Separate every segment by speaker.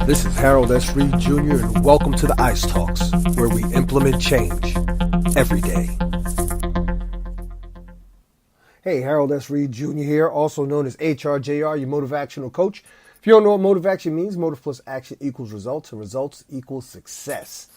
Speaker 1: This is Harold S. Reed Jr. and welcome to the Ice Talks, where we implement change every day. Hey, Harold S. Reed Jr. here, also known as HRJR, your motivational coach. If you don't know what motivation means, motive plus action equals results, and results equals success.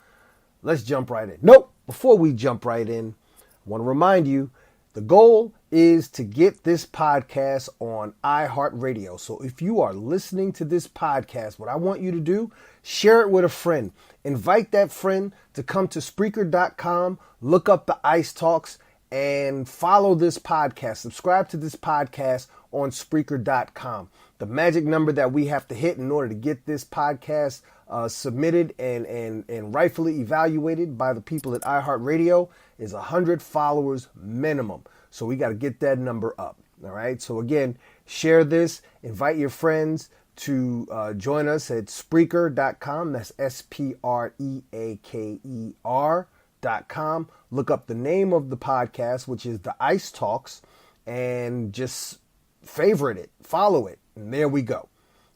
Speaker 1: Let's jump right in. Nope, before we jump right in, I want to remind you, the goal is to get this podcast on iHeartRadio. So if you are listening to this podcast, what I want you to do, share it with a friend. Invite that friend to come to Spreaker.com, look up the Ice Talks, and follow this podcast. Subscribe to this podcast on Spreaker.com. The magic number that we have to hit in order to get this podcast submitted and rightfully evaluated by the people at iHeartRadio is 100 followers minimum. So we got to get that number up. All right. So again, share this, invite your friends to join us at Spreaker.com. That's Spreaker.com. Look up the name of the podcast, which is the Ice Talks, and just favorite it, follow it. And there we go.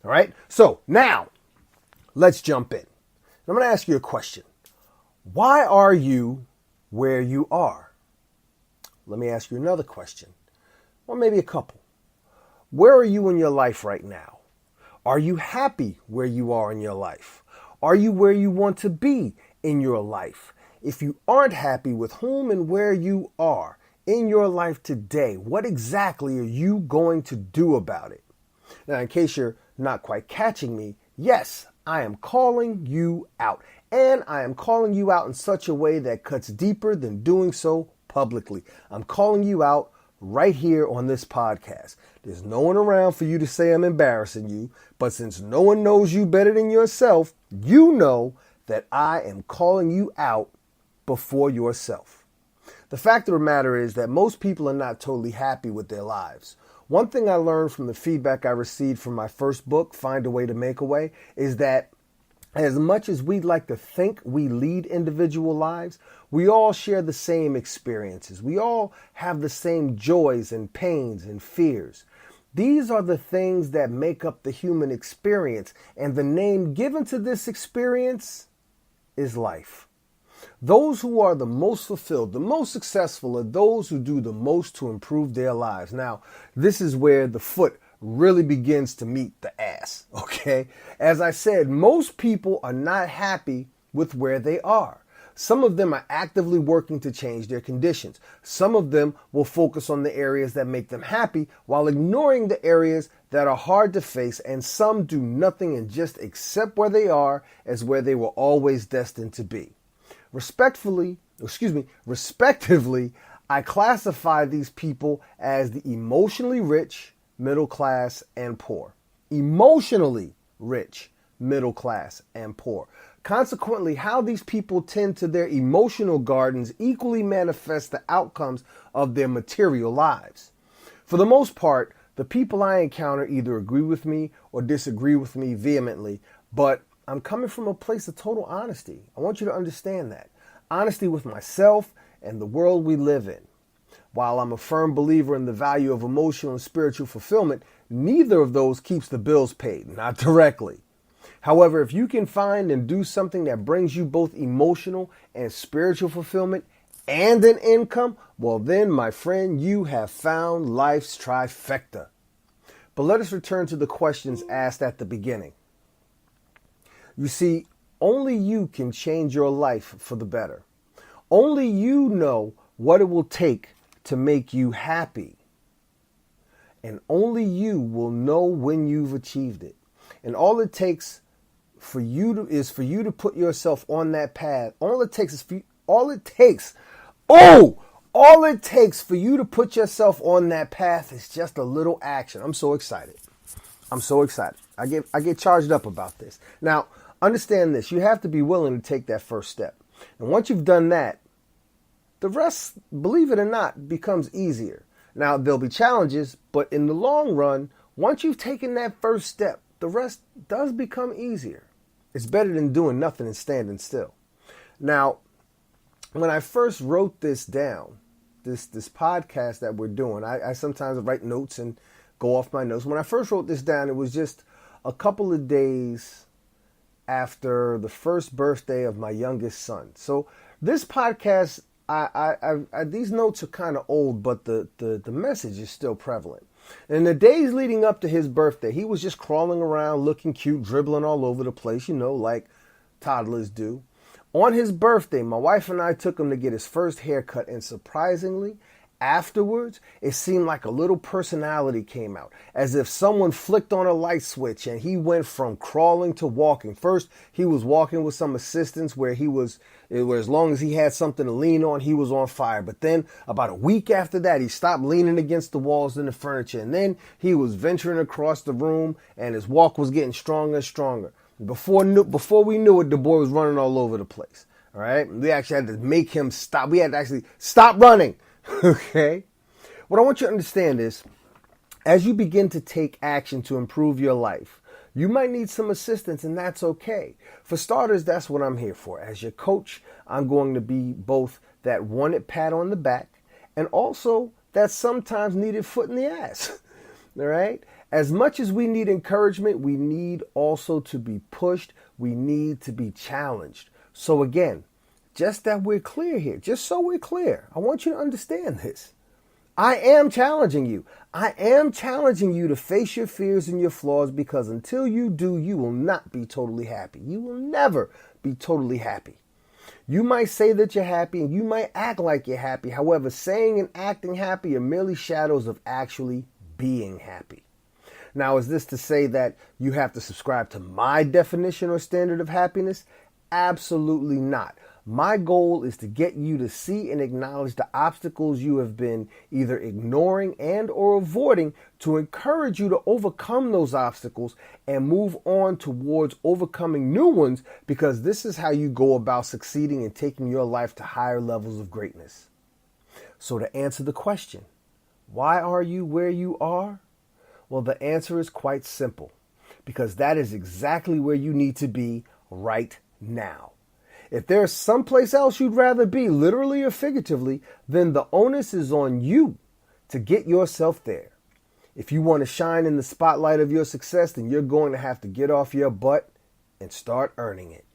Speaker 1: All right. So now let's jump in. I'm going to ask you a question. Why are you where you are? Let me ask you another question, or maybe a couple. Where are you in your life right now? Are you happy where you are in your life? Are you where you want to be in your life? If you aren't happy with whom and where you are in your life today, what exactly are you going to do about it? Now, in case you're not quite catching me, yes, I am calling you out. And I am calling you out in such a way that cuts deeper than doing so publicly. I'm calling you out right here on this podcast. There's no one around for you to say I'm embarrassing you, but since no one knows you better than yourself, you know that I am calling you out before yourself. The fact of the matter is that most people are not totally happy with their lives. One thing I learned from the feedback I received from my first book, Find a Way to Make a Way, is that as much as we'd like to think we lead individual lives, we all share the same experiences. We all have the same joys and pains and fears. These are the things that make up the human experience, and the name given to this experience is life. Those who are the most fulfilled, the most successful, are those who do the most to improve their lives. Now, this is where the foot really begins to meet the ass, okay? As I said, most people are not happy with where they are. Some of them are actively working to change their conditions. Some of them will focus on the areas that make them happy while ignoring the areas that are hard to face, and some do nothing and just accept where they are as where they were always destined to be. Respectively, I classify these people as the emotionally rich, middle class, and poor. Emotionally rich, middle class, and poor. Consequently, how these people tend to their emotional gardens equally manifest the outcomes of their material lives. For the most part, the people I encounter either agree with me or disagree with me vehemently, but I'm coming from a place of total honesty. I want you to understand that. Honesty with myself and the world we live in. While I'm a firm believer in the value of emotional and spiritual fulfillment, neither of those keeps the bills paid, not directly. However, if you can find and do something that brings you both emotional and spiritual fulfillment and an income, well then, my friend, you have found life's trifecta. But let us return to the questions asked at the beginning. You see, only you can change your life for the better. Only you know what it will take to make you happy. And only you will know when you've achieved it. And all it takes for you to put yourself on that path. All it takes for you to put yourself on that path is just a little action. I'm so excited. I get charged up about this. Now, understand this. You have to be willing to take that first step. And once you've done that, the rest, believe it or not, becomes easier. Now, there'll be challenges, but in the long run, once you've taken that first step, the rest does become easier. It's better than doing nothing and standing still. Now, when I first wrote this down, this podcast that we're doing, I sometimes write notes and go off my notes. When I first wrote this down, it was just a couple of days after the first birthday of my youngest son. So this podcast, these notes are kind of old, but the message is still prevalent. In the days leading up to his birthday, he was just crawling around, looking cute, dribbling all over the place, like toddlers do. On his birthday, my wife and I took him to get his first haircut, and surprisingly, afterwards, it seemed like a little personality came out, as if someone flicked on a light switch and he went from crawling to walking. First, he was walking with some assistance where as long as he had something to lean on, he was on fire. But then about a week after that, he stopped leaning against the walls and the furniture. And then he was venturing across the room and his walk was getting stronger and stronger. Before we knew it, the boy was running all over the place. All right. We actually had to make him stop. We had to actually stop running. Okay. What I want you to understand is, as you begin to take action to improve your life, you might need some assistance, and that's okay. For starters, that's what I'm here for. As your coach, I'm going to be both that wanted pat on the back and also that sometimes needed foot in the ass. All right. As much as we need encouragement, we need also to be pushed. We need to be challenged. So again, just that we're clear here, just so we're clear, I want you to understand this. I am challenging you. I am challenging you to face your fears and your flaws, because until you do, you will not be totally happy. You will never be totally happy. You might say that you're happy and you might act like you're happy. However, saying and acting happy are merely shadows of actually being happy. Now, is this to say that you have to subscribe to my definition or standard of happiness? Absolutely not. My goal is to get you to see and acknowledge the obstacles you have been either ignoring and or avoiding, to encourage you to overcome those obstacles and move on towards overcoming new ones, because this is how you go about succeeding and taking your life to higher levels of greatness. So to answer the question, why are you where you are? Well, the answer is quite simple, because that is exactly where you need to be right now. If there's someplace else you'd rather be, literally or figuratively, then the onus is on you to get yourself there. If you want to shine in the spotlight of your success, then you're going to have to get off your butt and start earning it.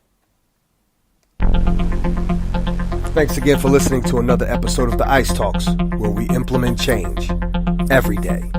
Speaker 1: Thanks again for listening to another episode of the Ice Talks, where we implement change every day.